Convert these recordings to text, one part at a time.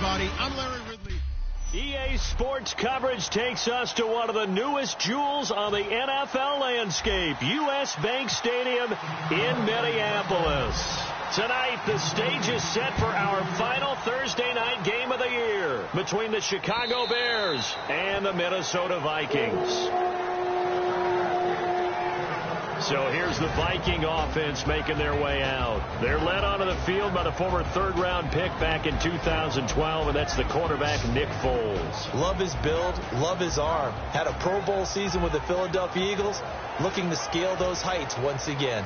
everybody. I'm Larry Ridley. EA Sports coverage takes us to one of the newest jewels on the NFL landscape, U.S. Bank Stadium in Minneapolis. Tonight, the stage is set for our final Thursday night game of the year between the Chicago Bears and the Minnesota Vikings. So here's the Viking offense making their way out. They're led onto the field by the former third-round pick back in 2012, and that's the quarterback Nick Foles. Love his build, love his arm. Had a Pro Bowl season with the Philadelphia Eagles, looking to scale those heights once again.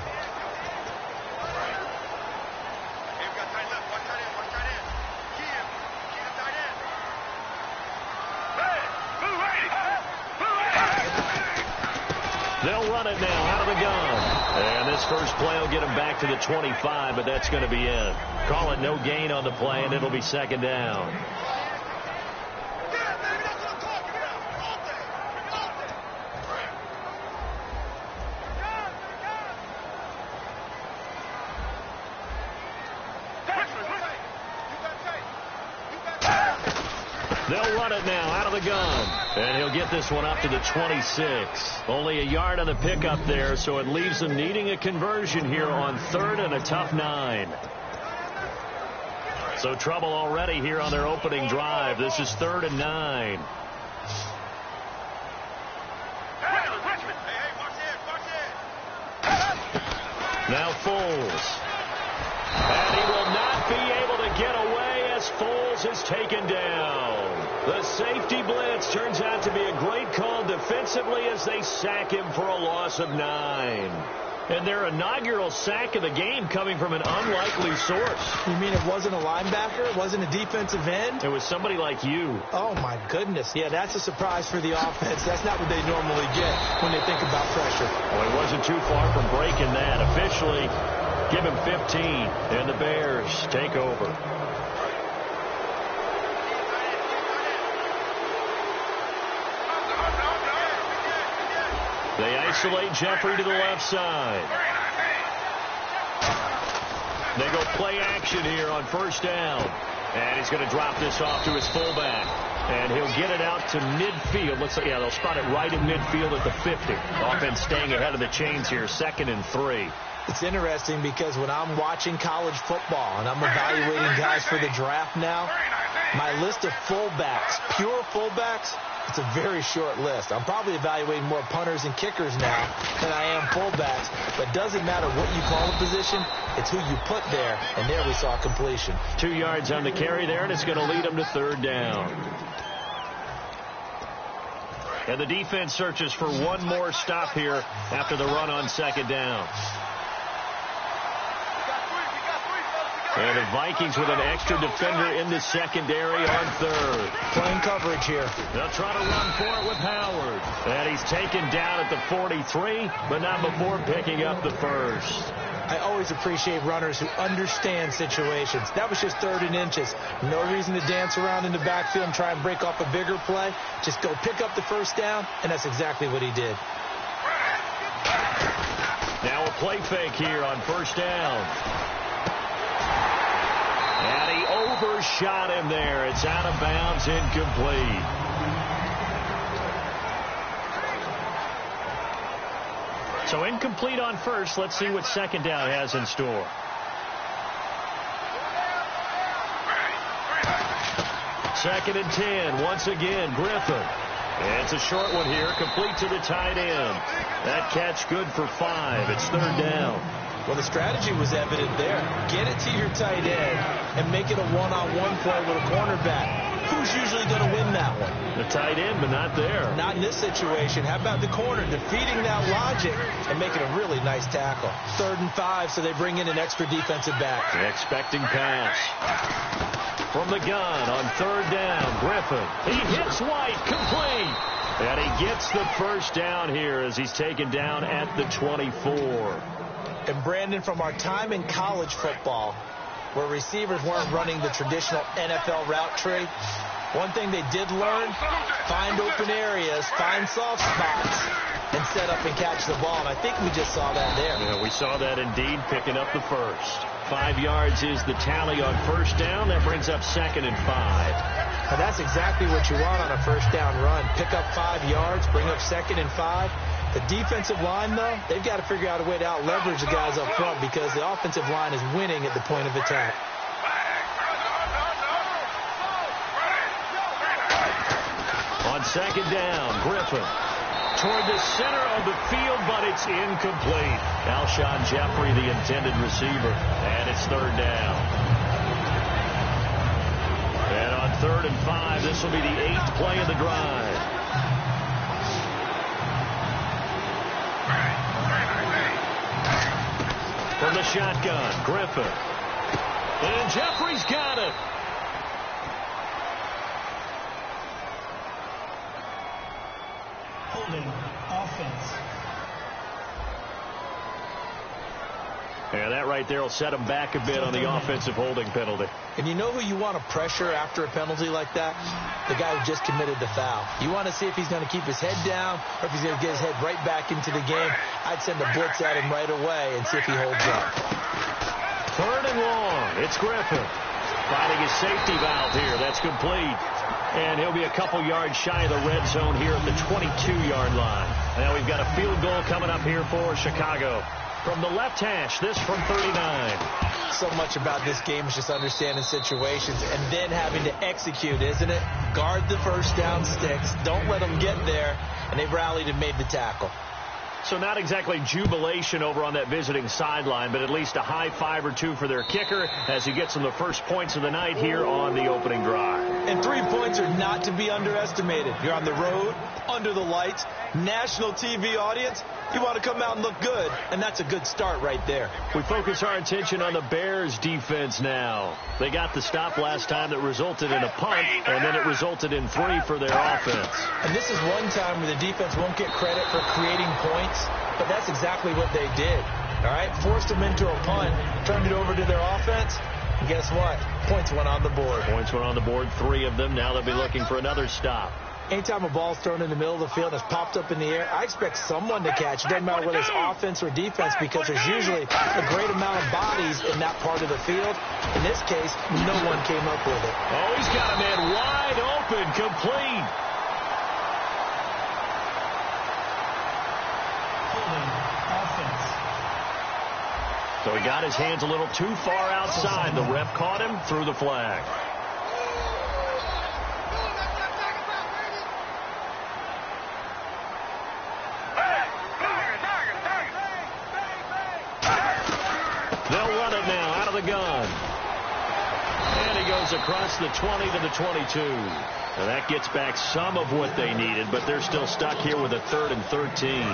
They'll run it now out of the gun. And this first play will get him back to the 25, but that's going to be it. Call it no gain on the play, and it'll be second down. They'll run it now out of the gun. And he'll get this one up to the 26. Only a yard on the pickup there, so it leaves them needing a conversion here on third and a tough 9. So trouble already here on their opening drive. This is 3rd and 9. Now Foles. And he will not be able to get away as Foles is taken down. The safety blitz turns out to be a great call defensively as they sack him for a loss of 9. And their inaugural sack of the game coming from an unlikely source. You mean it wasn't a linebacker? It wasn't a defensive end? It was somebody like you. Oh, my goodness. Yeah, that's a surprise for the offense. That's not what they normally get when they think about pressure. Well, he wasn't too far from breaking that. Officially, give him 15, and the Bears take over. They isolate Jeffrey to the left side. They go play action here on first down. And he's going to drop this off to his fullback. And he'll get it out to midfield. Looks like, yeah, they'll spot it right in midfield at the 50. Offense staying ahead of the chains here, 2nd and 3. It's interesting because when I'm watching college football and I'm evaluating guys for the draft now, my list of fullbacks, pure fullbacks, it's a very short list. I'm probably evaluating more punters and kickers now than I am fullbacks. But it doesn't matter what you call a position, it's who you put there. And there we saw completion. 2 yards on the carry there, and it's going to lead them to 3rd down. And the defense searches for one more stop here after the run on 2nd down. And the Vikings with an extra defender in the secondary on 3rd. Playing coverage here. They'll try to run for it with Howard. And he's taken down at the 43, but not before picking up the 1st. I always appreciate runners who understand situations. That was just 3rd and inches. No reason to dance around in the backfield and try and break off a bigger play. Just go pick up the 1st down, and that's exactly what he did. Now a play fake here on 1st down. And he overshot him there. It's out of bounds, incomplete. So incomplete on 1st. Let's see what 2nd down has in store. Second and 10. Once again, Griffin. And it's a short one here, complete to the tight end. That catch good for 5. It's 3rd down. Well, the strategy was evident there. Get it to your tight end and make it a one-on-one play with a cornerback. Who's usually going to win that one? The tight end, but not there. Not in this situation. How about the corner defeating that logic and making a really nice tackle? 3rd and 5, so they bring in an extra defensive back. Expecting pass. From the gun on 3rd down, Griffin. He hits White, complete. And he gets the 1st down here as he's taken down at the 24. And Brandon, from our time in college football, where receivers weren't running the traditional NFL route tree, one thing they did learn, find open areas, find soft spots, and set up and catch the ball. And I think we just saw that there. Yeah, we saw that indeed, picking up the first. 5 yards is the tally on first down. That brings up 2nd and 5. And that's exactly what you want on a first down run. Pick up 5 yards, bring up 2nd and 5. The defensive line, though, they've got to figure out a way to out-leverage the guys up front because the offensive line is winning at the point of attack. On 2nd down, Griffin toward the center of the field, but it's incomplete. Alshon Jeffrey, the intended receiver, and it's 3rd down. And on 3rd and 5, this will be the 8th play of the drive. From the shotgun, Griffin. And Jeffrey's got it. Holding offense. And that right there will set him back a bit on the offensive holding penalty. And you know who you want to pressure after a penalty like that? The guy who just committed the foul. You want to see if he's going to keep his head down or if he's going to get his head right back into the game. I'd send a blitz at him right away and see if he holds up. 3rd and long. It's Griffin finding his safety valve here. That's complete. And he'll be a couple yards shy of the red zone here at the 22-yard line. Now we've got a field goal coming up here for Chicago. From the left hash, this from 39. So much about this game is just understanding situations and then having to execute, isn't it? Guard the first down sticks. Don't let them get there. And they rallied and made the tackle. So not exactly jubilation over on that visiting sideline, but at least a high 5 or 2 for their kicker as he gets them the first points of the night here on the opening drive. And 3 points are not to be underestimated. You're on the road, under the lights, national TV audience. You want to come out and look good, and that's a good start right there. We focus our attention on the Bears defense now. They got the stop last time that resulted in a punt, and then it resulted in 3 for their offense. And this is one time where the defense won't get credit for creating points, but that's exactly what they did. All right, forced them into a punt, turned it over to their offense, and guess what? Points went on the board. Points went on the board, 3 of them. Now they'll be looking for another stop. Anytime a ball's thrown in the middle of the field and it's popped up in the air, I expect someone to catch. It doesn't matter whether it's offense or defense because there's usually a great amount of bodies in that part of the field. In this case, no one came up with it. Oh, he's got a man wide open, complete. Holding offense. So he got his hands a little too far outside. The ref caught him, threw the flag. They'll run it now out of the gun. And he goes across the 20 to the 22. And that gets back some of what they needed, but they're still stuck here with a 3rd and 13.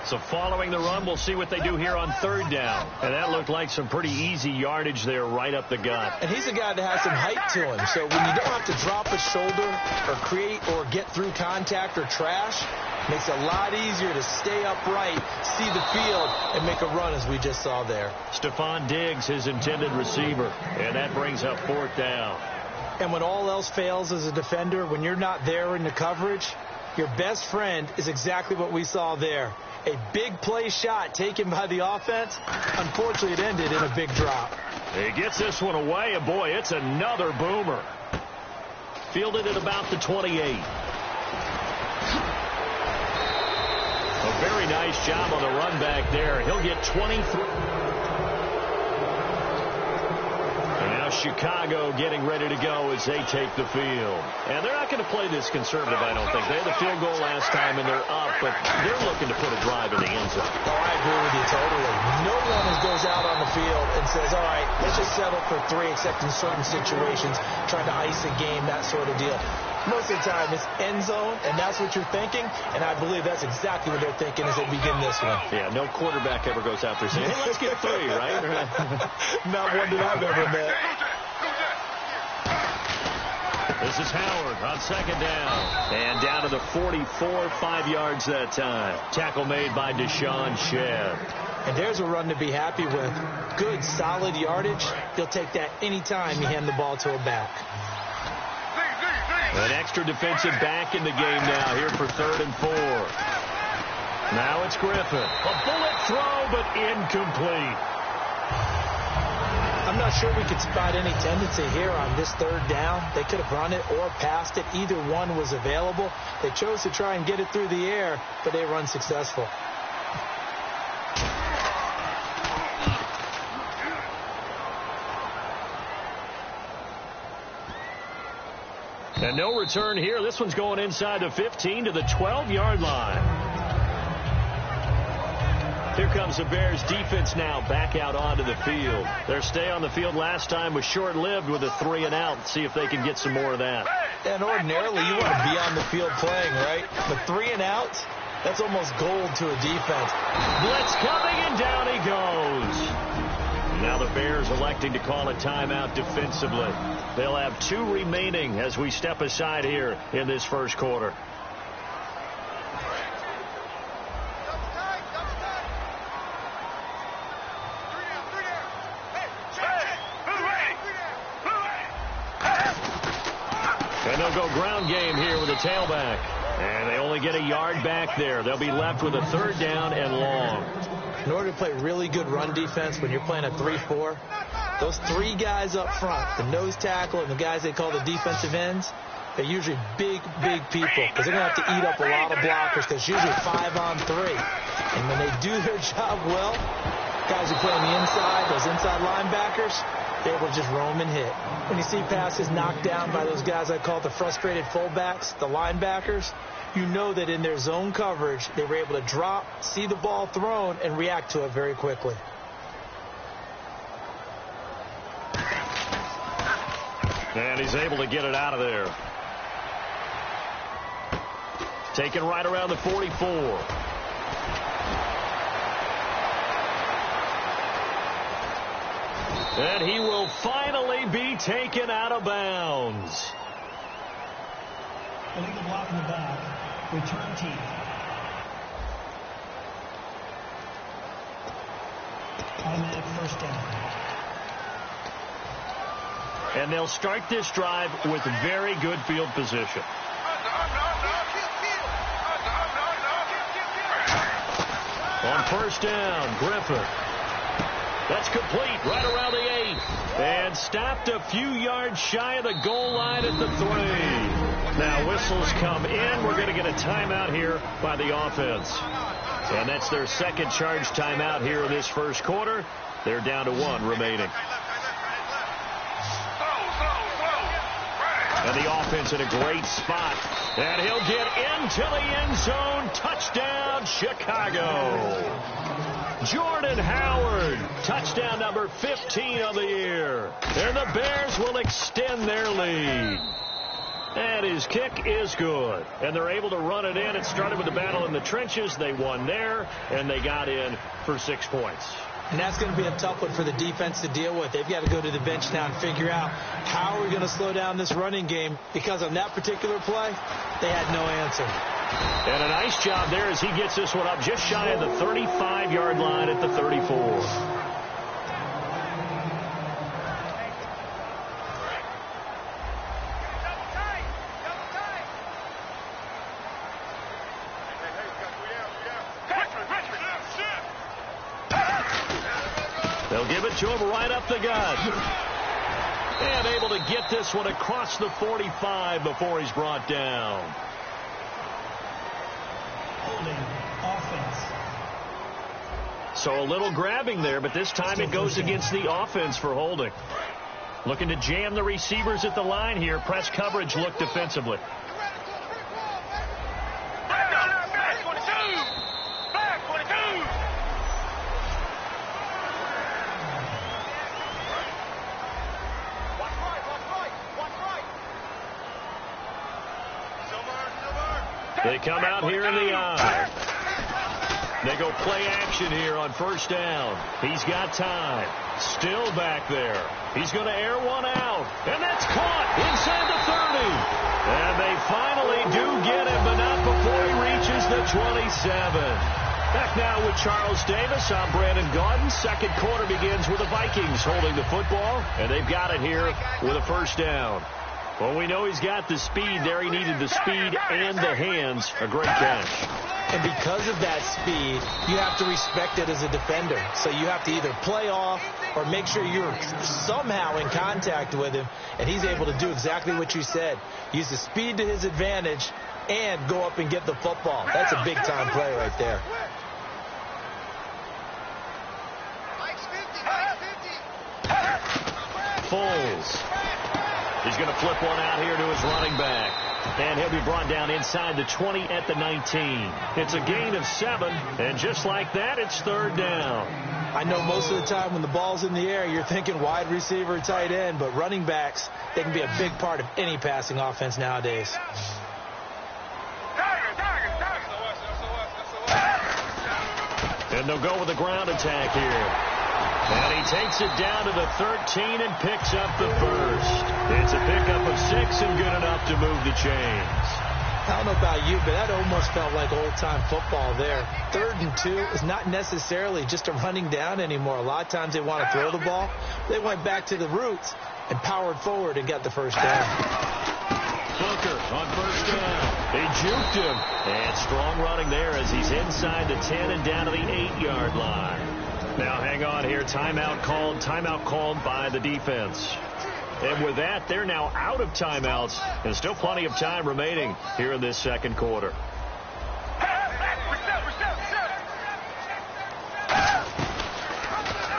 So following the run, we'll see what they do here on 3rd down. And that looked like some pretty easy yardage there right up the gut. And he's a guy that has some height to him. So when you don't have to drop a shoulder or create or get through contact or trash, it makes it a lot easier to stay upright, see the field, and make a run as we just saw there. Stephon Diggs, his intended receiver. And that brings up 4th down. And when all else fails as a defender, when you're not there in the coverage, your best friend is exactly what we saw there. A big play shot taken by the offense. Unfortunately, it ended in a big drop. He gets this one away, and boy, it's another boomer. Fielded at about the 28. A very nice job on the run back there. He'll get 23. And now Chicago getting ready to go as they take the field. And they're not going to play this conservative, I don't think. They had the field goal last time, and they're up, but they're looking to put a drive in the end zone. Oh, I agree with you totally. No one goes out on the field and says, all right, let's just settle for 3, except in certain situations, trying to ice a game, that sort of deal. Most of the time, it's end zone, and that's what you're thinking, and I believe that's exactly what they're thinking as they begin this one. Yeah, no quarterback ever goes out there saying, hey, let's get 3, right? Not one that I've ever met. This is Howard on 2nd down. And down to the 44, 5 yards that time. Tackle made by Deshaun Shedd. And there's a run to be happy with. Good, solid yardage. He'll take that any time you hand the ball to a back. An extra defensive back in the game now here for 3rd and 4. Now it's Griffin. A bullet throw, but incomplete. I'm not sure we could spot any tendency here on this third down. They could have run it or passed it. Either one was available. They chose to try and get it through the air, but they run successful. And no return here. This one's going inside the 15 to the 12-yard line. Here comes the Bears defense now back out onto the field. Their stay on the field last time was short-lived with a 3-and-out. See if they can get some more of that. And ordinarily, you want to be on the field playing, right? But 3-and-outs, that's almost gold to a defense. Blitz coming, and down he goes. Now the Bears electing to call a timeout defensively. They'll have 2 remaining as we step aside here in this first quarter. And they'll go ground game here with a tailback. And they only get a yard back there. They'll be left with a 3rd down and long. In order to play really good run defense when you're playing a 3-4, those 3 guys up front, the nose tackle and the guys they call the defensive ends, they're usually big people because they're going to have to eat up a lot of blockers because it's usually 5-on-3. And when they do their job well, guys who play on the inside, those inside linebackers, they're able to just roam and hit. When you see passes knocked down by those guys I call the frustrated fullbacks, the linebackers, you know that in their zone coverage, they were able to drop, see the ball thrown, and react to it very quickly. And he's able to get it out of there. Taken right around the 44. And he will finally be taken out of bounds. Illegal block in the back. Return team. Automatic first down. And they'll start this drive with very good field position. On first down, Griffin. That's complete right around the 8. And stopped a few yards shy of the goal line at the 3. Now whistles come in. We're going to get a timeout here by the offense. And that's their second charge timeout here in this first quarter. They're down to 1 remaining. And the offense in a great spot. And he'll get into the end zone. Touchdown, Chicago. Jordan Howard, touchdown number 15 of the year. And the Bears will extend their lead. And his kick is good. And they're able to run it in. It started with the battle in the trenches. They won there, and they got in for 6 points. And that's going to be a tough one for the defense to deal with. They've got to go to the bench now and figure out how are we going to slow down this running game, because on that particular play, they had no answer. And a nice job there as he gets this one up just shy of the 35-yard line at the 34. They'll give it to him right up the gut. And able to get this one across the 45 before he's brought down. Holding offense. So a little grabbing there, but this time it goes against the offense for holding. Looking to jam the receivers at the line here. Press coverage look defensively. They come out here in the eye. They go play action here on first down. He's got time. Still back there. He's going to air one out. And that's caught inside the 30. And they finally do get him, but not before he reaches the 27. Back now with Charles Davis. I'm Brandon Gaudin. Second quarter begins with the Vikings holding the football. And they've got it here with a first down. Well, we know he's got the speed there. He needed the speed and the hands. A great catch. And because of that speed, you have to respect it as a defender. So you have to either play off or make sure you're somehow in contact with him, and he's able to do exactly what you said. Use the speed to his advantage and go up and get the football. That's a big-time play right there. Foles. He's going to flip one out here to his running back. And he'll be brought down inside the 20 at the 19. It's a gain of 7, and just like that, it's third down. I know most of the time when the ball's in the air, you're thinking wide receiver, tight end, but running backs, they can be a big part of any passing offense nowadays. And they'll go with the ground attack here. And he takes it down to the 13 and picks up the first. It's a pickup of 6 and good enough to move the chains. I don't know about you, but that almost felt like old-time football there. 3rd and 2 is not necessarily just a running down anymore. A lot of times they want to throw the ball. They went back to the roots and powered forward and got the first down. Booker on first down. They juked him. And strong running there as he's inside the 10 and down to the 8-yard line. Now hang on here. Timeout called by the defense. And with that, they're now out of timeouts. And still plenty of time remaining here in this second quarter.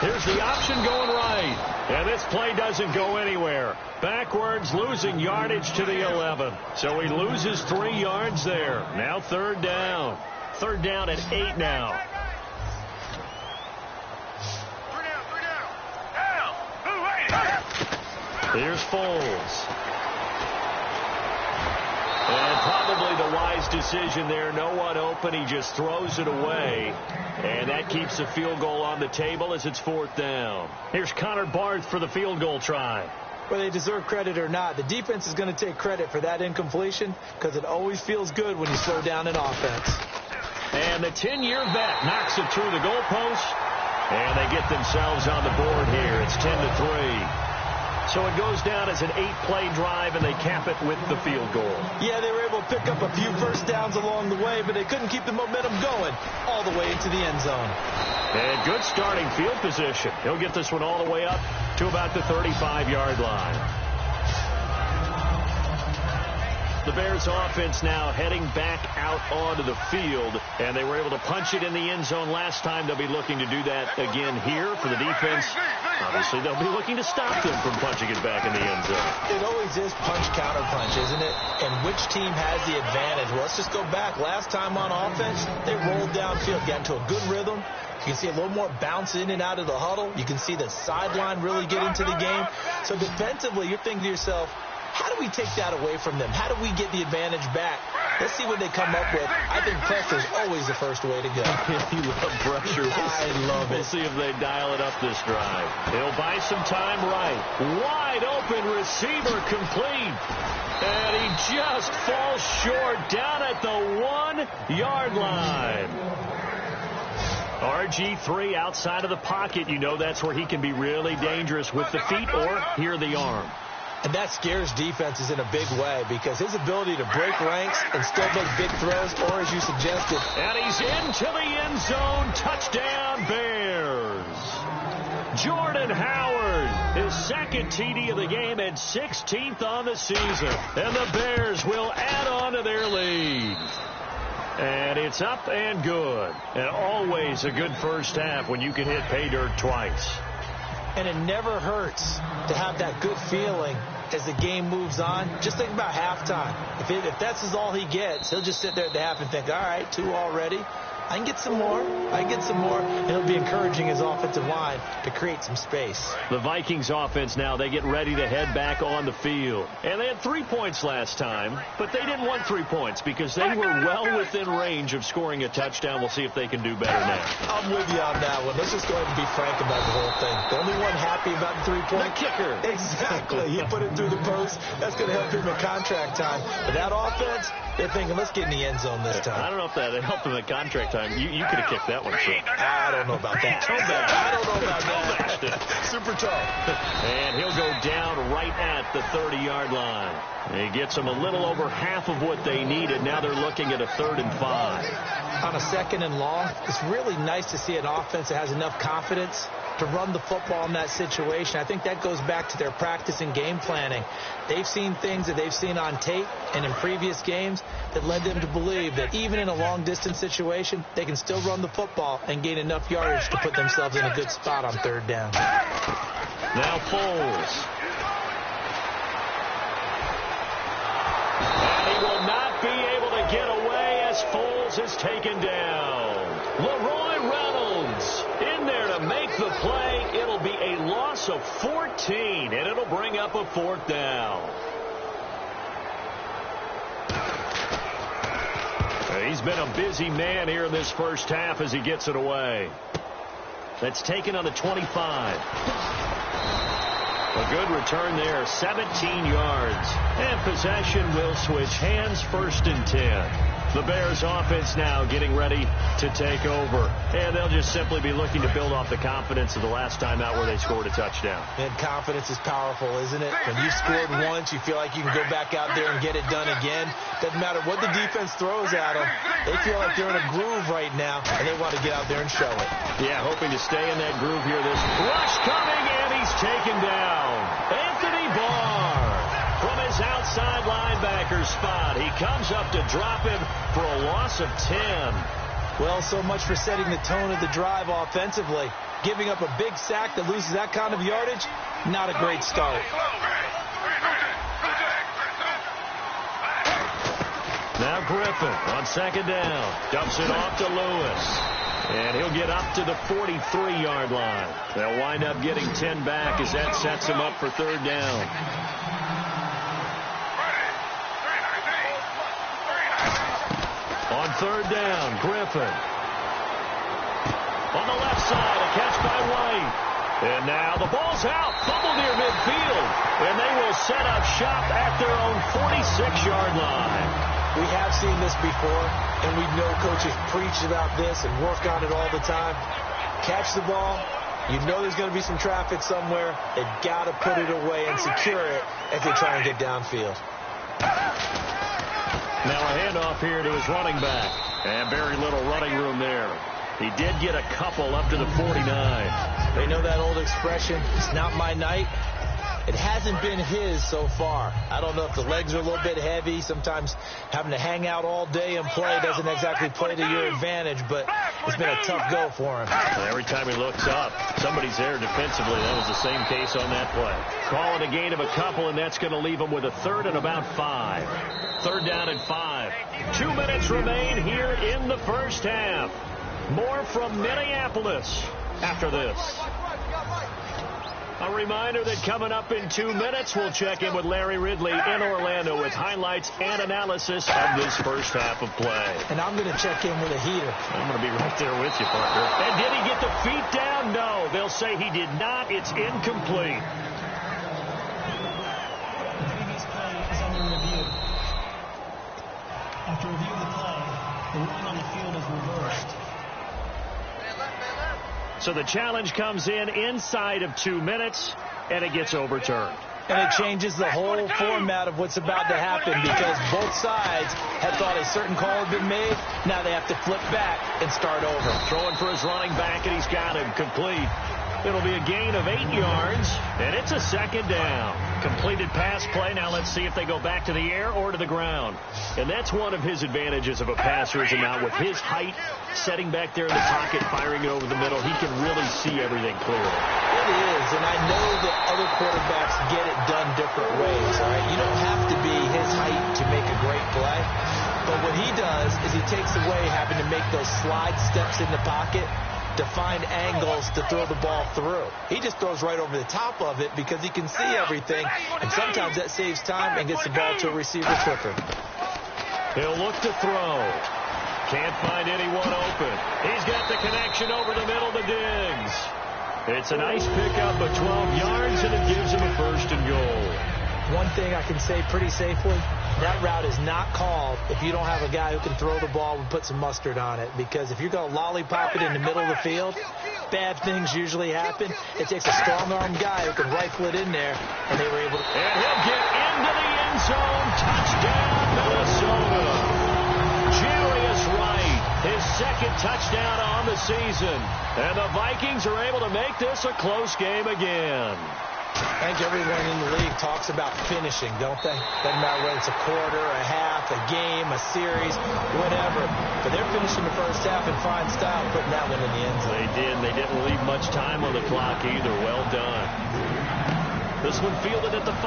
Here's the option going right. And this play doesn't go anywhere. Backwards, losing yardage to the 11. So he loses 3 yards there. Now third down. Third down at 8 now. Here's Foles. And probably the wise decision there. No one open. He just throws it away. And that keeps the field goal on the table as it's 4th down. Here's Connor Barth for the field goal try. Whether they deserve credit or not, the defense is going to take credit for that incompletion because it always feels good when you slow down an offense. And the 10-year vet knocks it through the goalpost. And they get themselves on the board here. It's 10-3. So it goes down as an 8-play drive, and they cap it with the field goal. Yeah, they were able to pick up a few first downs along the way, but they couldn't keep the momentum going all the way into the end zone. And good starting field position. He'll get this one all the way up to about the 35-yard line. The Bears offense now heading back out onto the field, and they were able to punch it in the end zone last time. They'll be looking to do that again here for the defense. Obviously, they'll be looking to stop them from punching it back in the end zone. It always is punch-counter-punch, isn't it? And which team has the advantage? Well, let's just go back. Last time on offense, they rolled downfield, got into a good rhythm. You can see a little more bounce in and out of the huddle. You can see the sideline really get into the game. So defensively, you're thinking to yourself, how do we take that away from them? How do we get the advantage back? Let's see what they come up with. I think pressure is always the first way to go. You love pressure. I love it. We'll see if they dial it up this drive. He'll buy some time right. Wide open receiver complete. And he just falls short down at the 1-yard line. RG3 outside of the pocket. You know that's where he can be really dangerous with the feet or here the arm. And that scares defenses in a big way because his ability to break ranks and still make big throws, or as you suggested. And he's into the end zone. Touchdown, Bears. Jordan Howard, his second TD of the game and 16th on the season. And the Bears will add on to their lead. And it's up and good. And always a good first half when you can hit pay dirt twice. And it never hurts to have that good feeling as the game moves on. Just think about halftime. If that's all he gets, he'll just sit there at the half and think, all right, 2 already. I can get some more. And he'll be encouraging his offensive line to create some space. The Vikings offense now, they get ready to head back on the field. And they had 3 points last time, but they didn't want 3 points because they were well within range of scoring a touchdown. We'll see if they can do better now. I'm with you on that one. Let's just go ahead and be frank about the whole thing. The only one happy about the 3-point. The kicker. Exactly. He put it through the post. That's going to help him in contract time. But that offense, they're thinking, let's get in the end zone this time. I don't know if that helped him at contract time. time. You could have kicked that one, too. I don't know about that. I don't know about that. Super toe. And he'll go down right at the 30-yard line. He gets them a little over half of what they needed. Now they're looking at a 3rd and 5. On a 2nd and long, it's really nice to see an offense that has enough confidence to run the football in that situation. I think that goes back to their practice and game planning. They've seen things that they've seen on tape and in previous games that led them to believe that even in a long-distance situation, they can still run the football and gain enough yardage to put themselves in a good spot on 3rd down. Now Foles. And he will not be able to get away as Foles is taken down. Leroy Reynolds in there to make the play. It'll be a loss of 14, and it'll bring up a 4th down. He's been a busy man here in this first half as he gets it away. That's taken on the 25. A good return there, 17 yards. And possession will switch hands, 1st and 10. The Bears offense now getting ready to take over. And they'll just simply be looking to build off the confidence of the last time out where they scored a touchdown. And confidence is powerful, isn't it? When you scored once, you feel like you can go back out there and get it done again. Doesn't matter what the defense throws at them. They feel like they're in a groove right now, and they want to get out there and show it. Yeah, hoping to stay in that groove here. This rush coming, and he's taken down. Anthony Barr from his outside linebacker spot. He comes up to drop him for a loss of 10. Well, so much for setting the tone of the drive offensively. Giving up a big sack that loses that kind of yardage, not a great start. Now Griffin on 2nd down. Dumps it off to Lewis. And he'll get up to the 43-yard line. They'll wind up getting 10 back as that sets him up for 3rd down. On 3rd down, Griffin. On the left side, a catch by White. And now the ball's out. Fumble near midfield. And they will set up shop at their own 46-yard line. We have seen this before, and we know coaches preach about this and work on it all the time. Catch the ball. You know there's going to be some traffic somewhere. They've got to put it away and secure it as they try and get downfield. Now a handoff here to his running back. And very little running room there. He did get a couple up to the 49. They know that old expression, it's not my night. It hasn't been his so far. I don't know if the legs are a little bit heavy. Sometimes having to hang out all day and play doesn't exactly play to your advantage, but it's been a tough go for him. And every time he looks up, somebody's there defensively. That was the same case on that play. Calling a gain of a couple, and that's going to leave him with a 3rd and about 5. 3rd down and 5. 2 minutes remain here in the first half. More from Minneapolis after this. A reminder that coming up in 2 minutes, we'll check in with Larry Ridley in Orlando with highlights and analysis of this first half of play. And I'm going to check in with a heater. I'm going to be right there with you, partner. And did he get the feet down? No. They'll say he did not. It's incomplete. The previous play is under review. After review of the play, the ruling on the field is reversed. So the challenge comes in inside of 2 minutes, and it gets overturned. And it changes the whole format of what's about to happen because both sides had thought a certain call had been made. Now they have to flip back and start over. Throwing for his running back, and he's got him complete. It'll be a gain of 8 yards, and it's a 2nd down. Completed pass play. Now let's see if they go back to the air or to the ground. And that's one of his advantages of a passer, is now with his height, setting back there in the pocket, firing it over the middle, he can really see everything clearly. It is, and I know that other quarterbacks get it done different ways, all right? You don't have to be his height to make a great play. But what he does is he takes away having to make those slide steps in the pocket to find angles to throw the ball through. He just throws right over the top of it because he can see everything, and sometimes that saves time and gets the ball to a receiver quicker. He'll look to throw. Can't find anyone open. He's got the connection over the middle to Diggs. It's a nice pickup of 12 yards, and it gives him a 1st and goal. One thing I can say pretty safely, that route is not called if you don't have a guy who can throw the ball and put some mustard on it. Because if you're going to lollipop it in the middle of the field, bad things usually happen. It takes a strong-arm guy who can rifle it in there, and they were able to. And he'll get into the end zone. Touchdown, Minnesota. Jarius Wright, his second touchdown on the season. And the Vikings are able to make this a close game again. I think everyone in the league talks about finishing, don't they? Doesn't matter whether it's a quarter, a half, a game, a series, whatever. But they're finishing the first half in fine style, putting that one in the end zone. They did. They didn't leave much time on the clock either. Well done. This one fielded at the 5.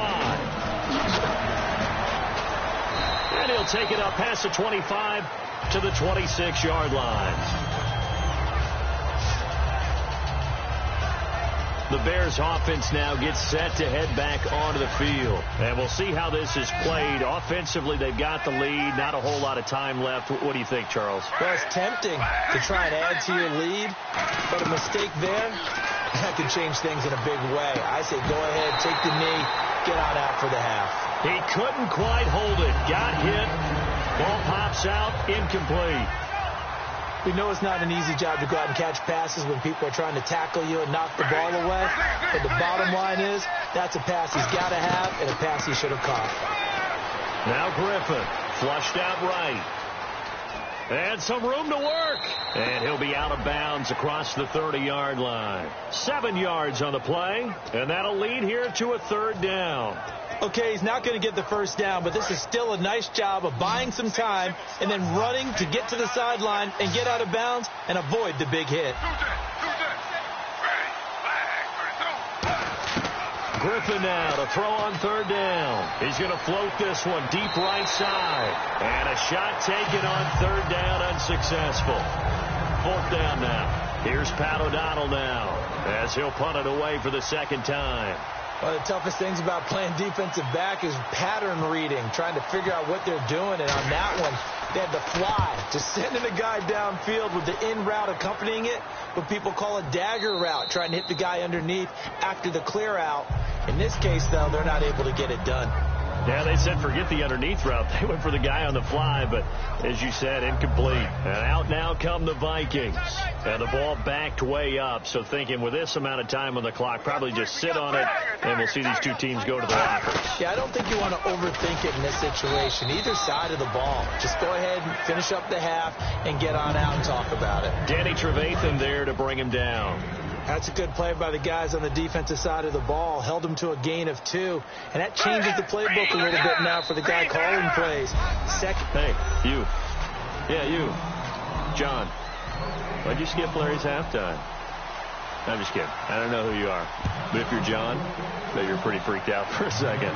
And he'll take it up past the 25 to the 26-yard line. The Bears offense now gets set to head back onto the field. And we'll see how this is played. Offensively, they've got the lead. Not a whole lot of time left. What do you think, Charles? Well, it's tempting to try and add to your lead. But a mistake there, that can change things in a big way. I say go ahead, take the knee, get on out for the half. He couldn't quite hold it. Got hit. Ball pops out. Incomplete. We know it's not an easy job to go out and catch passes when people are trying to tackle you and knock the ball away. But the bottom line is that's a pass he's got to have and a pass he should have caught. Now Griffin flushed out right. And some room to work. And he'll be out of bounds across the 30-yard line. 7 yards on the play. And that'll lead here to a third down. Okay, he's not going to get the first down, but this is still a nice job of buying some time and then running to get to the sideline and get out of bounds and avoid the big hit. Griffin now to throw on third down. He's going to float this one deep right side. And a shot taken on third down, unsuccessful. Fourth down now. Here's Pat O'Donnell now as he'll punt it away for the second time. One of the toughest things about playing defensive back is pattern reading, trying to figure out what they're doing. And on that one, they had to fly, just sending a guy downfield with the in route accompanying it, what people call a dagger route, trying to hit the guy underneath after the clear out. In this case, though, they're not able to get it done. Yeah, they said forget the underneath route. They went for the guy on the fly, but as you said, incomplete. And out now come the Vikings. And the ball backed way up, so thinking with this amount of time on the clock, probably just sit on it, and we'll see these two teams go to the lockers. Yeah, I don't think you want to overthink it in this situation. Either side of the ball. Just go ahead and finish up the half and get on out and talk about it. Danny Trevathan there to bring him down. That's a good play by the guys on the defensive side of the ball. Held him to a gain of 2. And that changes the playbook a little bit now for the guy calling plays. Second. Hey, you. Yeah, you. John. Why'd you skip Larry's halftime? I'm just kidding. I don't know who you are. But if you're John, I bet you're pretty freaked out for a second.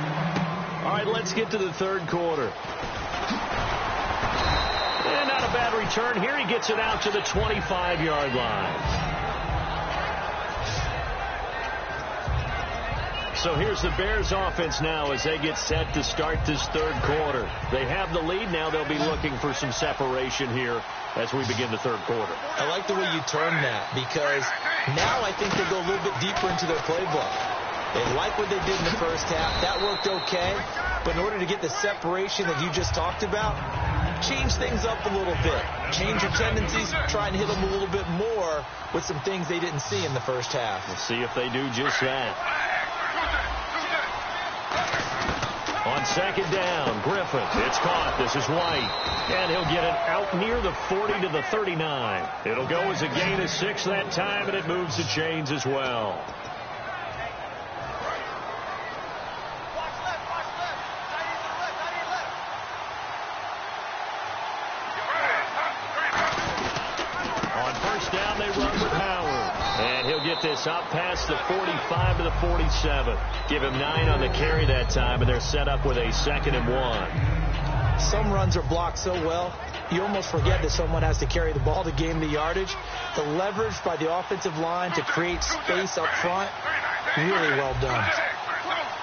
All right, let's get to the third quarter. And not a bad return here. He gets it out to the 25-yard line. So here's the Bears offense now as they get set to start this third quarter. They have the lead. Now they'll be looking for some separation here as we begin the third quarter. I like the way you turn that because now I think they go a little bit deeper into their playbook. They like what they did in the first half. That worked okay. But in order to get the separation that you just talked about, change things up a little bit. Change your tendencies. Try and hit them a little bit more with some things they didn't see in the first half. We'll see if they do just that. On second down, Griffin. It's caught. This is White. And he'll get it out near the 40 to the 39. It'll go as a gain of 6 that time, and it moves the chains as well. On first down, they run with Howard. And he'll get this up past the 45 to the 47. Give him 9 on the carry that time, and they're set up with a 2nd and 1. Some runs are blocked so well, you almost forget that someone has to carry the ball to gain the yardage. The leverage by the offensive line to create space up front, really well done.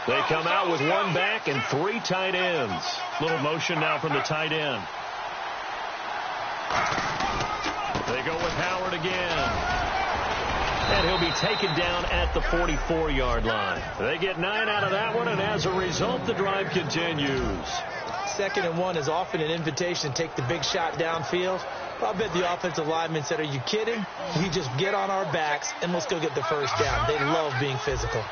They come out with 1 back and 3 tight ends. Little motion now from the tight end. They go with Howard again. And he'll be taken down at the 44-yard line. They get 9 out of that one, and as a result, the drive continues. 2nd and 1 is often an invitation to take the big shot downfield. But I bet the offensive lineman said, are you kidding? We just get on our backs and let's go get the first down. They love being physical.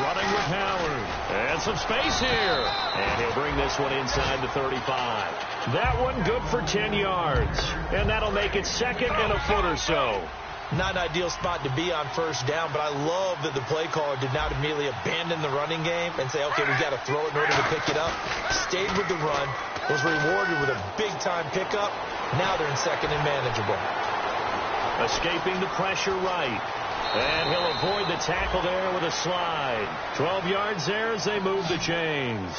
Running with Howard. And some space here. And he'll bring this one inside the 35. That one good for 10 yards. And that'll make it 2nd and a foot or so. Not an ideal spot to be on first down, but I love that the play caller did not immediately abandon the running game and say, okay, we've got to throw it in order to pick it up. Stayed with the run, was rewarded with a big-time pickup. Now they're in 2nd and manageable. Escaping the pressure right. And he'll avoid the tackle there with a slide. 12 yards there as they move the chains.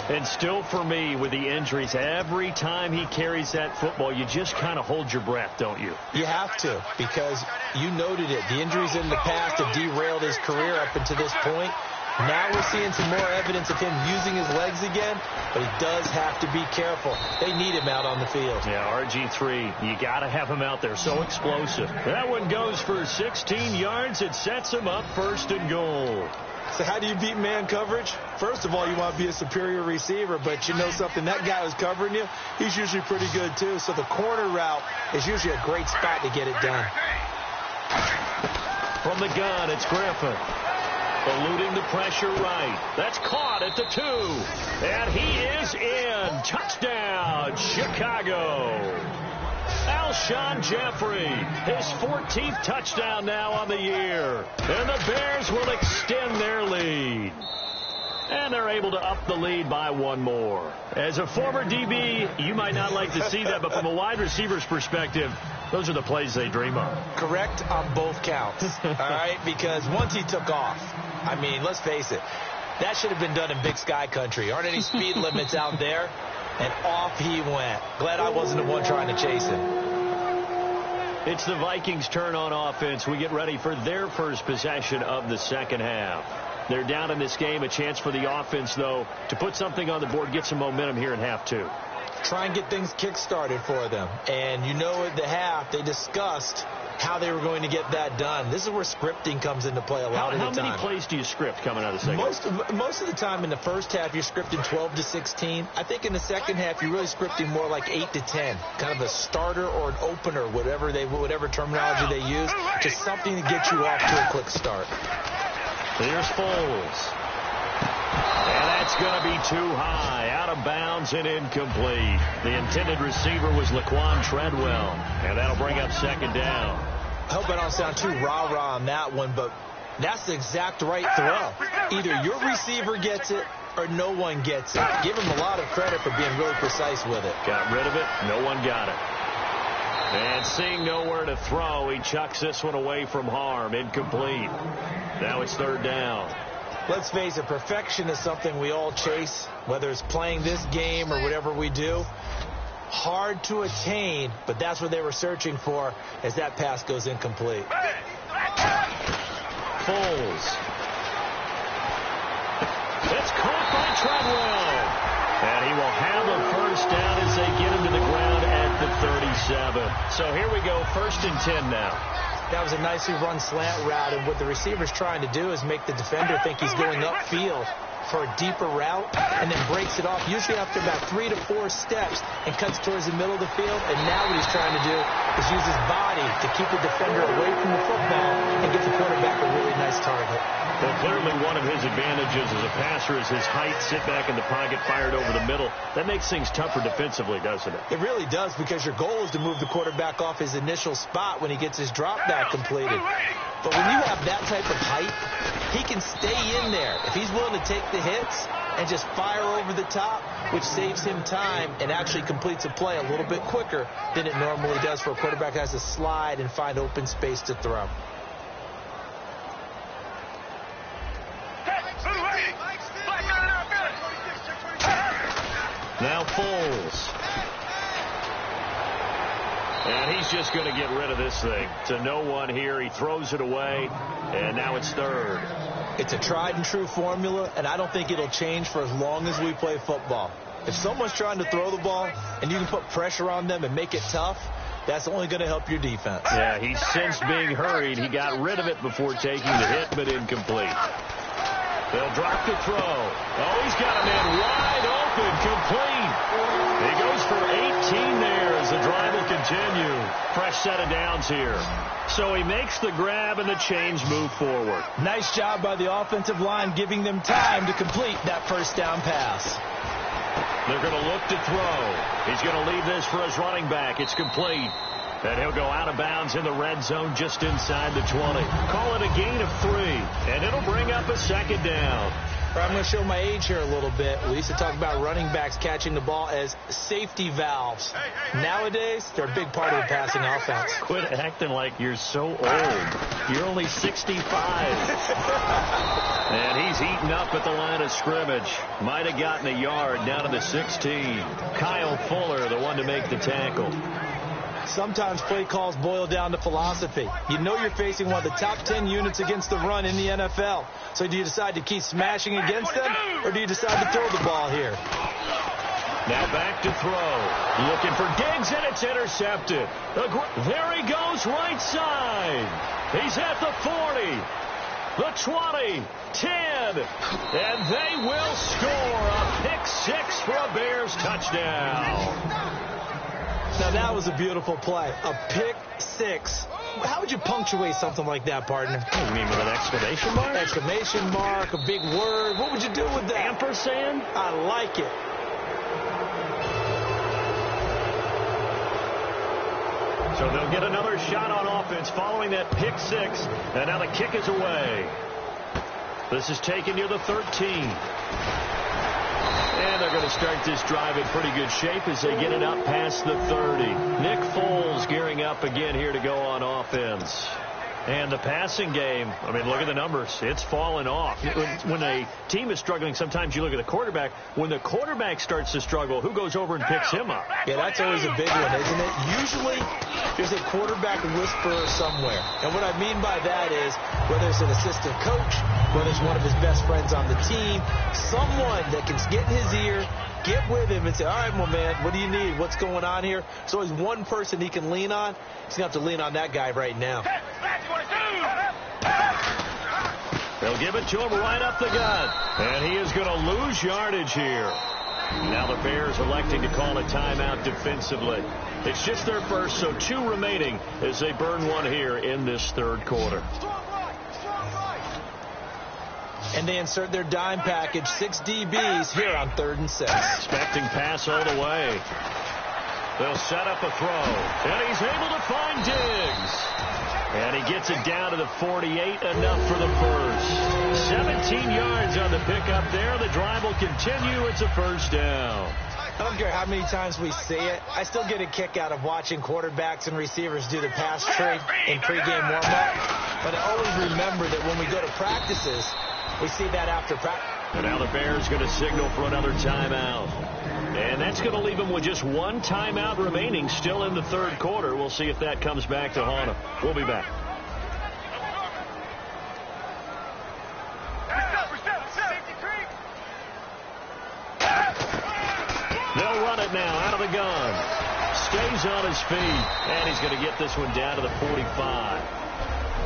And still for me, with the injuries, every time he carries that football, you just kind of hold your breath, don't you? You have to, because you noted it. The injuries in the past have derailed his career up until this point. Now we're seeing some more evidence of him using his legs again, but he does have to be careful. They need him out on the field. Yeah, RG3, you got to have him out there. So explosive. That one goes for 16 yards. It sets him up 1st and goal. So how do you beat man coverage? First of all, you want to be a superior receiver, but you know something, that guy who's covering you, he's usually pretty good too. So the corner route is usually a great spot to get it done. From the gun, it's Griffin. Eluding the pressure right. That's caught at the 2. And he is in. Touchdown, Chicago. Alshon Jeffrey, his 14th touchdown now on the year. And the Bears will extend their lead. And they're able to up the lead by 1 more. As a former DB, you might not like to see that, but from a wide receiver's perspective, those are the plays they dream of. Correct on both counts, all right? Because once he took off, I mean, let's face it, that should have been done in Big Sky country. Aren't any speed limits out there? And off he went. Glad I wasn't the one trying to chase him. It's the Vikings' turn on offense. We get ready for their first possession of the 2nd half. They're down in this game. A chance for the offense, though, to put something on the board, get some momentum here in half 2. Try and get things kick-started for them. And you know at the half, they discussed how they were going to get that done. This is where scripting comes into play a lot of the time. How many plays do you script coming out of the 2nd half? Most of the time in the first half, you're scripting 12 to 16. I think in the 2nd half, you're really scripting more like 8 to 10. Kind of a starter or an opener, whatever terminology they use. Just something to get you off to a quick start. Here's Foles. And that's going to be too high. Out of bounds and incomplete. The intended receiver was Laquan Treadwell. And that'll bring up 2nd down. I hope I don't sound too rah-rah on that one, but that's the exact right throw. Either your receiver gets it or no one gets it. Give him a lot of credit for being really precise with it. Got rid of it. No one got it. And seeing nowhere to throw, he chucks this one away from harm. Incomplete. Now it's 3rd down. Let's face it, perfection is something we all chase, whether it's playing this game or whatever we do. Hard to attain, but that's what they were searching for as that pass goes incomplete. Foles. It's caught by Treadwell. And he will have a first down as they get him to the ground at the 37. So here we go, 1st and 10 now. That was a nicely run slant route, and what the receiver's trying to do is make the defender think he's going upfield for a deeper route and then breaks it off, usually after about 3 to 4 steps, and cuts towards the middle of the field. And now what he's trying to do is use his body to keep the defender away from the football and get the quarterback a really nice target. Well, clearly one of his advantages as a passer is his height, sit back in the pocket, fired over the middle. That makes things tougher defensively, doesn't it? It really does, because your goal is to move the quarterback off his initial spot when he gets his drop back completed. But when you have that type of height, he can stay in there if he's willing to take the hits and just fire over the top, which saves him time and actually completes a play a little bit quicker than it normally does for a quarterback who has to slide and find open space to throw. Now Foles. And he's just going to get rid of this thing. To no one here. He throws it away, and now it's 3rd. It's a tried and true formula, and I don't think it'll change for as long as we play football. If someone's trying to throw the ball and you can put pressure on them and make it tough, that's only going to help your defense. Yeah, he sensed being hurried. He got rid of it before taking the hit, but incomplete. They'll drop the throw. Oh, he's got a man wide open, complete. He goes for 18 there as the drive will continue. Fresh set of downs here. So he makes the grab and the chains move forward. Nice job by the offensive line giving them time to complete that first down pass. They're going to look to throw. He's going to leave this for his running back. It's complete. And he'll go out of bounds in the red zone just inside the 20. Call it a gain of 3, and it'll bring up a second down. I'm going to show my age here a little bit. We used to talk about running backs catching the ball as safety valves. Nowadays, they're a big part of the passing offense. Quit acting like you're so old. You're only 65. And he's eaten up at the line of scrimmage. Might have gotten a yard down to the 16. Kyle Fuller, the one to make the tackle. Sometimes play calls boil down to philosophy. You know you're facing one of the top 10 units against the run in the NFL. So do you decide to keep smashing against them, or do you decide to throw the ball here? Now back to throw. Looking for Diggs, and it's intercepted. There he goes, right side. He's at the 40, the 20, 10, and they will score a pick 6 for a Bears touchdown. Now, that was a beautiful play. A pick 6. How would you punctuate something like that, partner? You mean with an exclamation mark? Exclamation mark, a big word. What would you do with that? Ampersand? I like it. So they'll get another shot on offense following that pick 6. And now the kick is away. This is taken near the 13. And they're going to start this drive in pretty good shape as they get it up past the 30. Nick Foles gearing up again here to go on offense. And the passing game, I mean, look at the numbers. It's fallen off. When a team is struggling, sometimes you look at the quarterback. When the quarterback starts to struggle, who goes over and picks him up? Yeah, that's always a big one, isn't it? Usually, there's a quarterback whisperer somewhere. And what I mean by that is, whether it's an assistant coach, whether it's one of his best friends on the team, someone that can get in his ear, get with him and say, all right, my man, what do you need? What's going on here? There's always one person he can lean on. He's going to have to lean on that guy right now. They'll give it to him right up the gut. And he is going to lose yardage here. Now the Bears electing to call a timeout defensively. It's just their first, so 2 remaining as they burn one here in this third quarter. And they insert their dime package, 6 DBs here on 3rd and 6. Expecting pass all the way. They'll set up a throw. And he's able to find Diggs. And he gets it down to the 48, enough for the first. 17 yards on the pickup there. The drive will continue. It's a first down. I don't care how many times we say it. I still get a kick out of watching quarterbacks and receivers do the pass trade in pregame warm-up. But I always remember that when we go to practices, we see that after practice. And now the Bears going to signal for another timeout. And that's going to leave them with just 1 timeout remaining still in the third quarter. We'll see if that comes back to haunt them. We'll be back. They'll run it now out of the gun. Stays on his feet. And he's going to get this one down to the 45.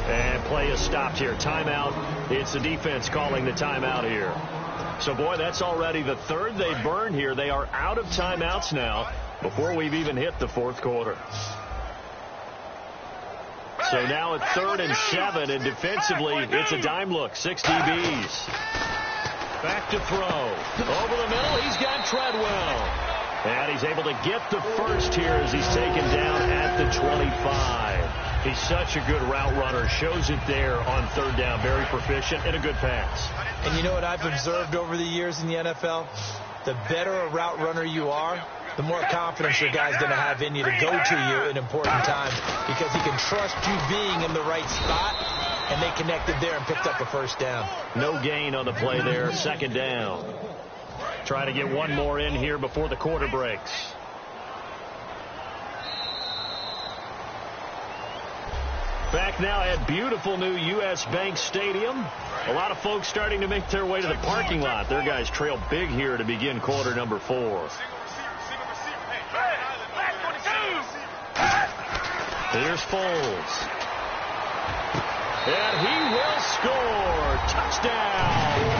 And play is stopped here. Timeout. It's the defense calling the timeout here. So, boy, that's already the 3rd they burned here. They are out of timeouts now before we've even hit the 4th quarter. So now at 3rd and 7, and defensively, it's a dime look. 6 DBs. Back to throw. Over the middle, he's got Treadwell. And he's able to get the first here as he's taken down at the 25. He's such a good route runner. Shows it there on 3rd down. Very proficient and a good pass. And you know what I've observed over the years in the NFL? The better a route runner you are, the more confidence your guy's going to have in you to go to you in important times because he can trust you being in the right spot, and they connected there and picked up a first down. No gain on the play there. 2nd down. Try to get one more in here before the quarter breaks. Back now at beautiful new U.S. Bank Stadium. A lot of folks starting to make their way to the parking lot. Their guys trail big here to begin quarter number 4. Here's Foles. And he will score. Touchdown,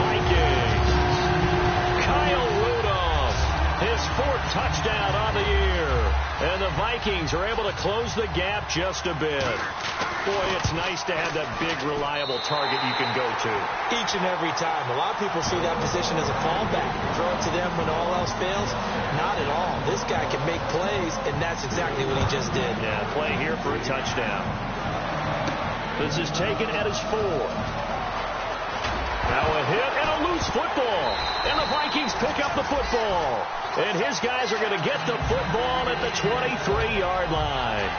the Vikings are able to close the gap just a bit. Boy, it's nice to have that big, reliable target you can go to. Each and every time. A lot of people see that position as a fallback. Throw it to them when all else fails. Not at all. This guy can make plays, and that's exactly what he just did. Yeah, play here for a touchdown. This is taken at his 4. Now a hit and a loose football. And the Vikings pick up the football. And his guys are going to get the football at the 23-yard line.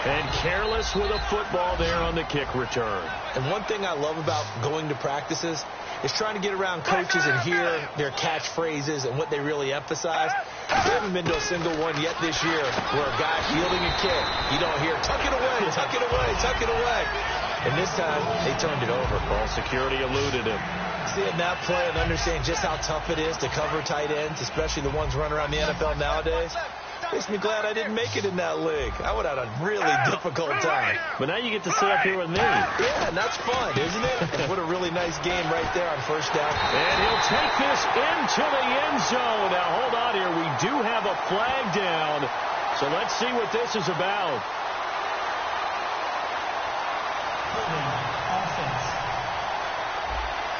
And careless with a football there on the kick return. And one thing I love about going to practices is trying to get around coaches and hear their catchphrases and what they really emphasize. We haven't been to a single one yet this year where a guy fielding a kick, you don't hear, tuck it away, tuck it away, tuck it away. And this time, they turned it over. Ball security eluded him. Seeing that play and understanding just how tough it is to cover tight ends, especially the ones running around the NFL nowadays, makes me glad I didn't make it in that league. I would have had a really difficult time. But now you get to sit up here with me. Yeah, and that's fun, isn't it? What a really nice game right there on first down. And he'll take this into the end zone. Now, hold on here. We do have a flag down. So let's see what this is about.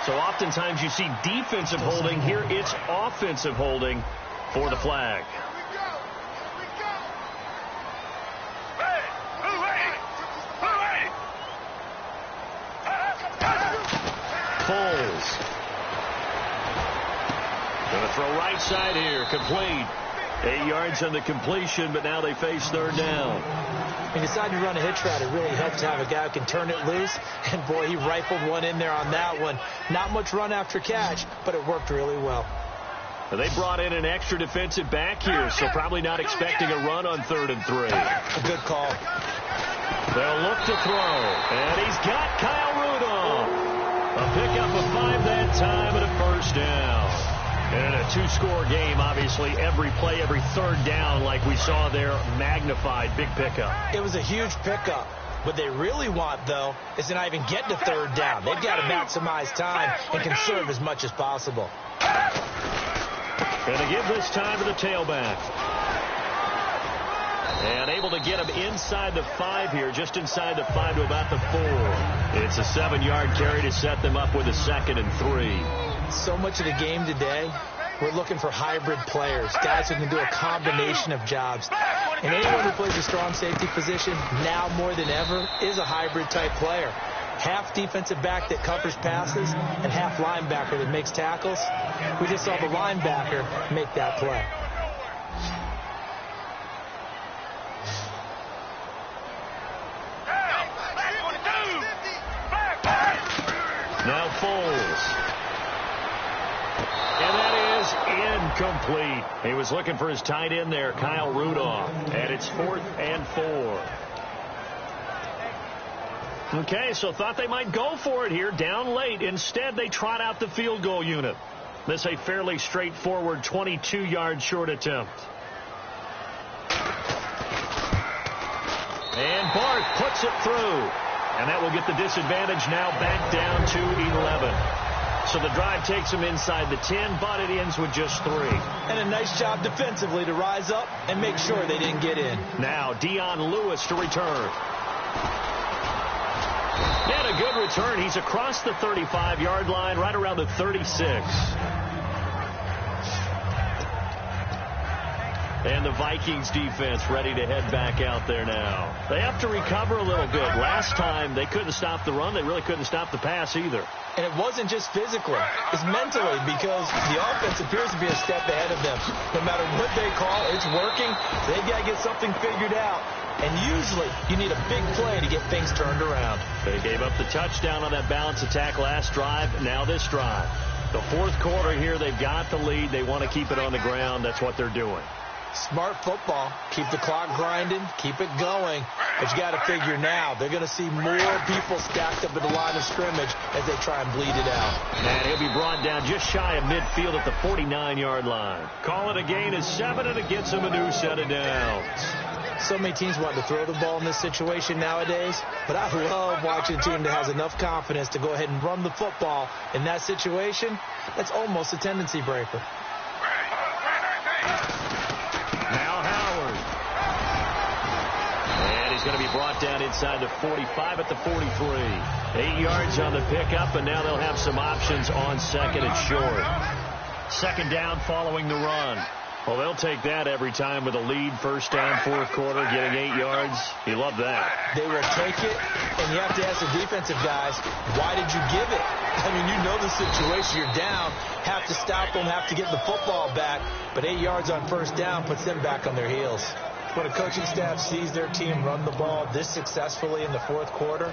So oftentimes you see defensive holding. Here it's offensive holding for the flag. Foles. Going to throw right side here. Complete. 8 yards on the completion, but now they face third down. When you decide to run a hitch route, it really helps to have a guy who can turn it loose. And, boy, he rifled one in there on that one. Not much run after catch, but it worked really well. They brought in an extra defensive back here, so probably not expecting a run on 3rd and 3. A good call. They'll look to throw, and he's got Kyle Rudolph. A pickup of 5 that time and a first down. And a 2-score game, obviously, every play, every third down, like we saw there, magnified, big pickup. It was a huge pickup. What they really want, though, is to not even get to third down. They've got to maximize time and conserve as much as possible. Going to give this time to the tailback. And able to get him inside the 5 here, just inside the 5 to about the 4. It's a 7-yard carry to set them up with a 2nd and 3. So much of the game today, we're looking for hybrid players, guys who can do a combination of jobs. And anyone who plays a strong safety position, now more than ever, is a hybrid-type player. Half defensive back that covers passes and half linebacker that makes tackles. We just saw the linebacker make that play. Now Foles. And that is incomplete. He was looking for his tight end there, Kyle Rudolph. And it's 4th and 4. Okay, so thought they might go for it here, down late. Instead, they trot out the field goal unit. This a fairly straightforward 22-yard short attempt. And Bart puts it through. And that will get the disadvantage now back down to 11. So the drive takes them inside the 10, but it ends with just 3. And a nice job defensively to rise up and make sure they didn't get in. Now Dion Lewis to return. And a good return. He's across the 35-yard line, right around the 36. And the Vikings defense ready to head back out there now. They have to recover a little bit. Last time they couldn't stop the run. They really couldn't stop the pass either. And it wasn't just physically. It's mentally, because the offense appears to be a step ahead of them. No matter what they call, it's working. They've got to get something figured out. And usually you need a big play to get things turned around. They gave up the touchdown on that balance attack last drive. Now this drive. The 4th quarter here, they've got the lead. They want to keep it on the ground. That's what they're doing. Smart football. Keep the clock grinding. Keep it going. But you got to figure now, they're going to see more people stacked up at the line of scrimmage as they try and bleed it out. And he'll be brought down just shy of midfield at the 49-yard line. Call it a gain of 7, and it gets him a new set of downs. So many teams want to throw the ball in this situation nowadays, but I love watching a team that has enough confidence to go ahead and run the football in that situation. That's almost a tendency breaker. Now Howard. going to be brought down inside the 45 at the 43. 8 yards on the pickup, and now they'll have some options on second and short. Second down following the run. Well, they'll take that every time with a lead. First down, fourth quarter, getting 8 yards. You love that. They will take it, and you have to ask the defensive guys, why did you give it? I mean, you know the situation. You're down, have to stop them, have to get the football back. But 8 yards on first down puts them back on their heels. When a coaching staff sees their team run the ball this successfully in the fourth quarter,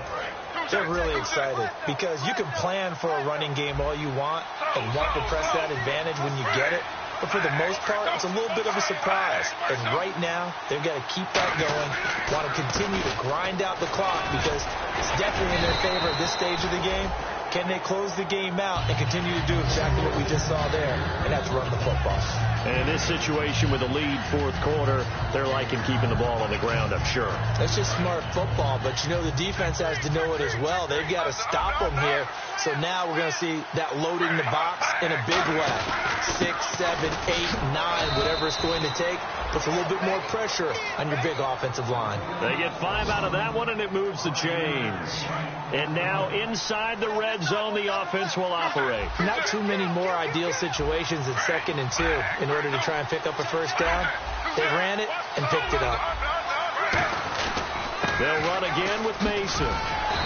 they're really excited because you can plan for a running game all you want and want to press that advantage when you get it. But for the most part, it's a little bit of a surprise. And right now, they've got to keep that going, want to continue to grind out the clock because it's definitely in their favor at this stage of the game. Can they close the game out and continue to do exactly what we just saw there, and that's run the football? And this situation with a lead fourth quarter, they're liking keeping the ball on the ground, I'm sure. That's just smart football, but you know the defense has to know it as well. They've got to stop them here. So now we're going to see that loading the box in a big way. 6, 7, 8, 9, whatever it's going to take, puts a little bit more pressure on your big offensive line. They get 5 out of that one, and it moves the chains. And now inside the red zone, the offense will operate. Not too many more ideal situations in 2nd and 2 in order to try and pick up a first down. They ran it and picked it up. They'll run again with Mason.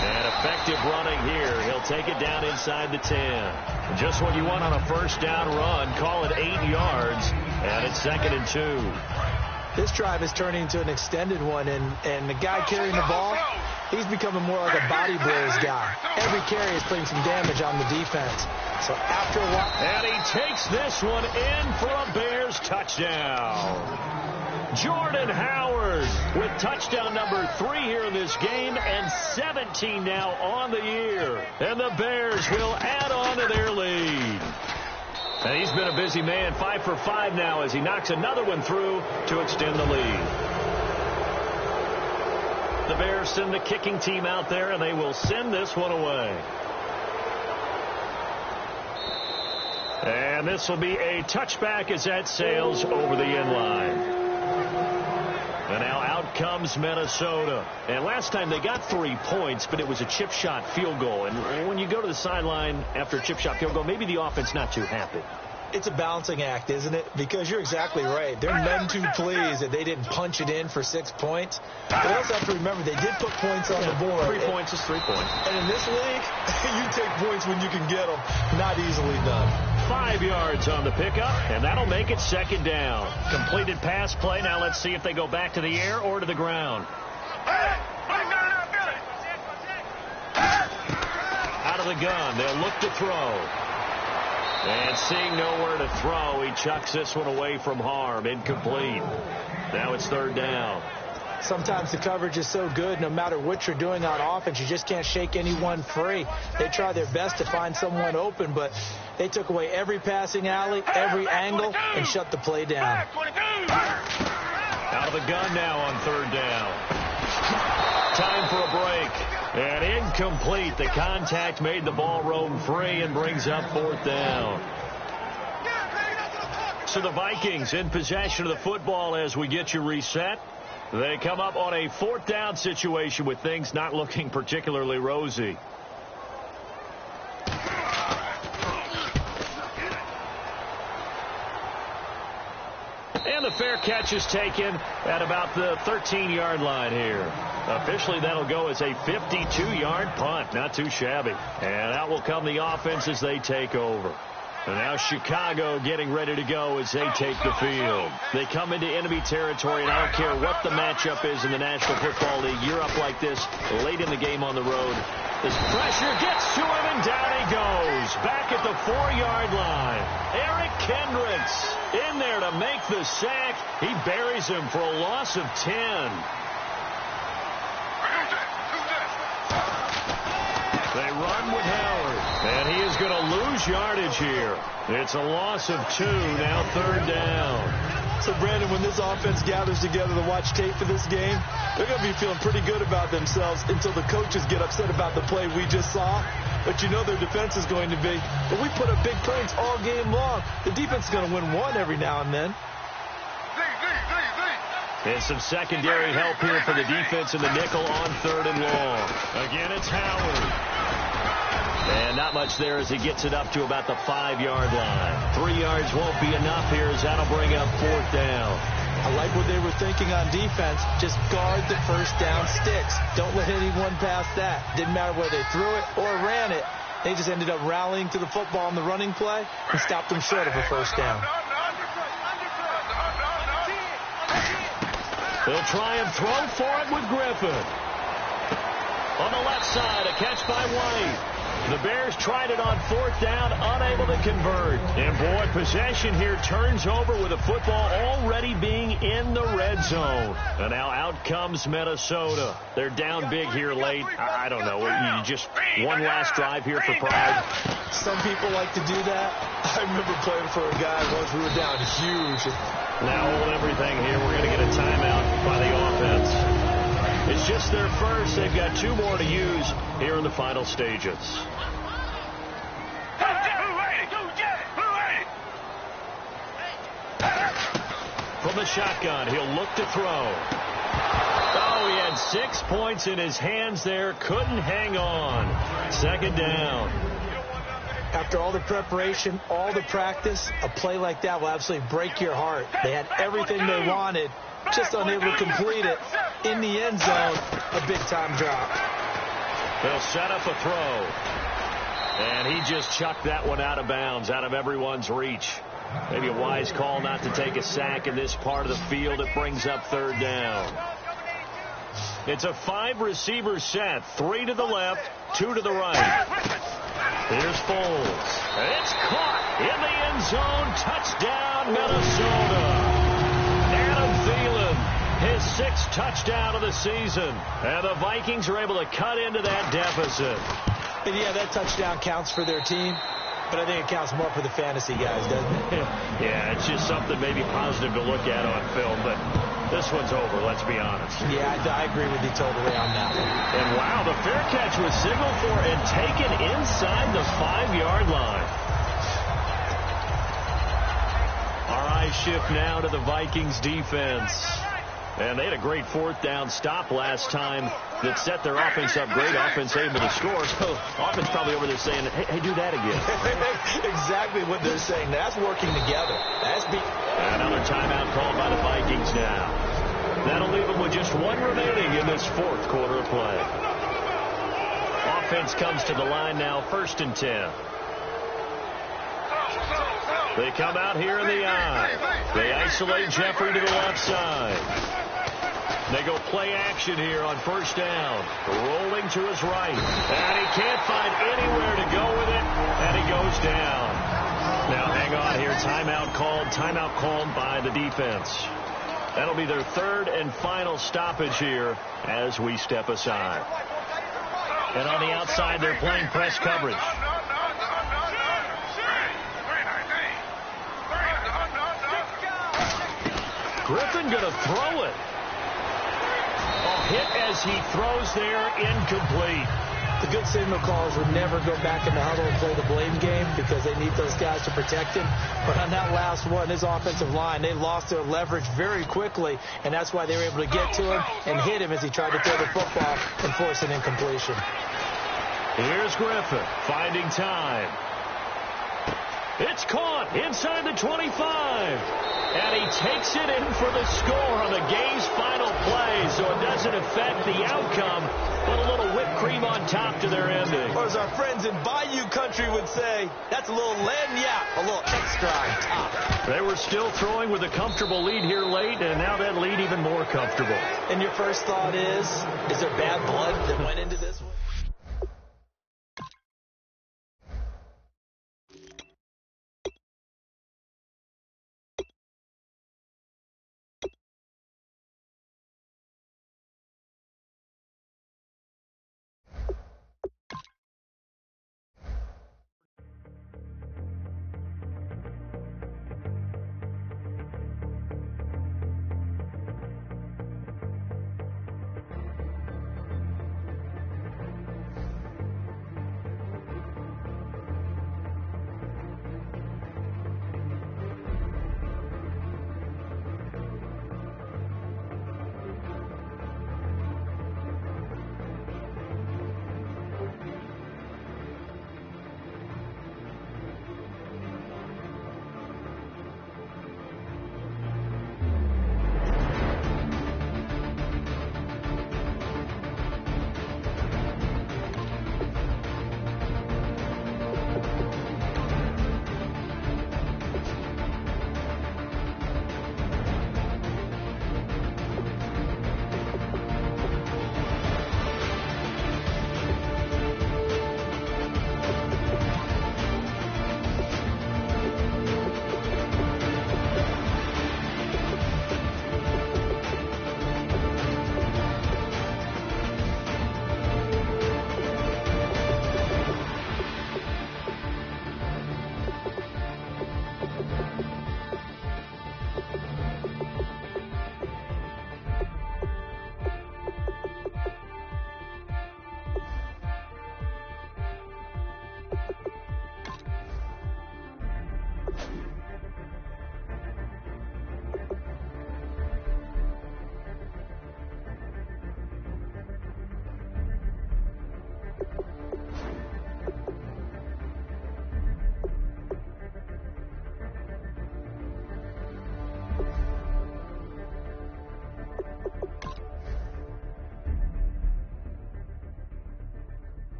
And effective running here. He'll take it down inside the 10. Just what you want on a first down run. Call it 8 yards. And it's 2nd and 2. This drive is turning into an extended one, and the guy carrying the ball, he's becoming more like a body blows guy. Every carry is putting some damage on the defense. So after a while... And he takes this one in for a Bears touchdown. Jordan Howard with touchdown number 3 here in this game and 17 now on the year. And the Bears will add on to their lead. And he's been a busy man, 5 for 5 now as he knocks another one through to extend the lead. The Bears send the kicking team out there, and they will send this one away. And this will be a touchback as that sails over the end line. And now out comes Minnesota. And last time they got 3 points, but it was a chip shot field goal. And when you go to the sideline after a chip shot field goal, maybe the offense not too happy. It's a balancing act, isn't it? Because you're exactly right. They're none too pleased that they didn't punch it in for 6 points. But they also have to remember they did put points on the board. 3 points is 3 points. And in this league, you take points when you can get them. Not easily done. 5 yards on the pickup, and that'll make it 2nd down. Completed pass play. Now let's see if they go back to the air or to the ground. Out of the gun, they'll look to throw. And seeing nowhere to throw, he chucks this one away from harm. Incomplete. Now it's 3rd down. Sometimes the coverage is so good, no matter what you're doing on offense, you just can't shake anyone free. They try their best to find someone open, but they took away every passing alley, every angle, and shut the play down. Out of the gun now on 3rd down. Time for a break. And incomplete. The contact made the ball roam free and brings up 4th down. So the Vikings in possession of the football as we get you reset. They come up on a 4th down situation with things not looking particularly rosy. And the fair catch is taken at about the 13-yard line here. Officially, that'll go as a 52-yard punt. Not too shabby. And out will come the offense as they take over. And now Chicago getting ready to go as they take the field. They come into enemy territory, and I don't care what the matchup is in the National Football League. You're up like this late in the game on the road. This pressure gets to him, and down he goes. Back at the 4-yard line. Eric Kendricks in there to make the sack. He buries him for a loss of 10. They run with Howard, and he is going to lose yardage here. It's a loss of 2, now 3rd down. So, Brandon, when this offense gathers together to watch tape for this game, they're going to be feeling pretty good about themselves until the coaches get upset about the play we just saw. But you know their defense is going to be, but we put up big points all game long. The defense is going to win one every now and then. And some secondary help here for the defense in the nickel on 3rd and long. Again, it's Howard. And not much there as he gets it up to about the 5-yard line. 3 yards won't be enough here as that'll bring up 4th down. I like what they were thinking on defense. Just guard the first down sticks. Don't let anyone pass that. Didn't matter whether they threw it or ran it. They just ended up rallying to the football on the running play and stopped them short of a first down. They'll try and throw for it with Griffin. On the left side, a catch by White. The Bears tried it on 4th down, unable to convert. And, boy, possession here turns over with the football already being in the red zone. And now out comes Minnesota. They're down big here late. I don't know. You just one last drive here for pride. Some people like to do that. I remember playing for a guy once we were down huge. Now hold everything here. We're going to get a timeout by the offense. It's just their first. They've got 2 more to use here in the final stages. From the shotgun, he'll look to throw. Oh, he had 6 points in his hands there. Couldn't hang on. 2nd down. After all the preparation, all the practice, a play like that will absolutely break your heart. They had everything they wanted, just unable to complete it. In the end zone, a big-time drop. They'll set up a throw. And he just chucked that one out of bounds, out of everyone's reach. Maybe a wise call not to take a sack in this part of the field. It brings up 3rd down. It's a 5-receiver set. 3 to the left, 2 to the right. Here's Foles. It's caught in the end zone. Touchdown, Minnesota. Adam Thielen, his 6th touchdown of the season. And the Vikings are able to cut into that deficit. And yeah, that touchdown counts for their team, but I think it counts more for the fantasy guys, doesn't it? Yeah, it's just something maybe positive to look at on film, but this one's over, let's be honest. Yeah, I agree with you totally on that one. And wow, the fair catch was signaled for and taken inside the 5-yard line. Our eyes shift now to the Vikings defense. And they had a great 4th down stop last time that set their offense up. Great offense able to score. So offense probably over there saying, hey, do that again. Exactly what they're saying. That's working together. Another timeout called by the Vikings now. That'll leave them with just 1 remaining in this 4th quarter of play. Offense comes to the line now, 1st and 10. They come out here in the eye. They isolate Jeffrey to the left side. They go play action here on 1st down. Rolling to his right. And he can't find anywhere to go with it. And he goes down. Now hang on here. Timeout called by the defense. That'll be their 3rd and final stoppage here as we step aside. And on the outside, they're playing press coverage. Griffin going to throw it. A hit as he throws there, incomplete. The good signal callers would never go back in the huddle and play the blame game because they need those guys to protect him. But on that last one, his offensive line, they lost their leverage very quickly, and that's why they were able to get to him and hit him as he tried to throw the football and force an incompletion. Here's Griffin finding time. It's caught inside the 25. And he takes it in for the score on the game's final play, so it doesn't affect the outcome, but a little whipped cream on top to their ending. Or as our friends in Bayou Country would say, that's a little lagniappe, a little extra on top. They were still throwing with a comfortable lead here late, and now that lead even more comfortable. And your first thought is there bad blood that went into this one?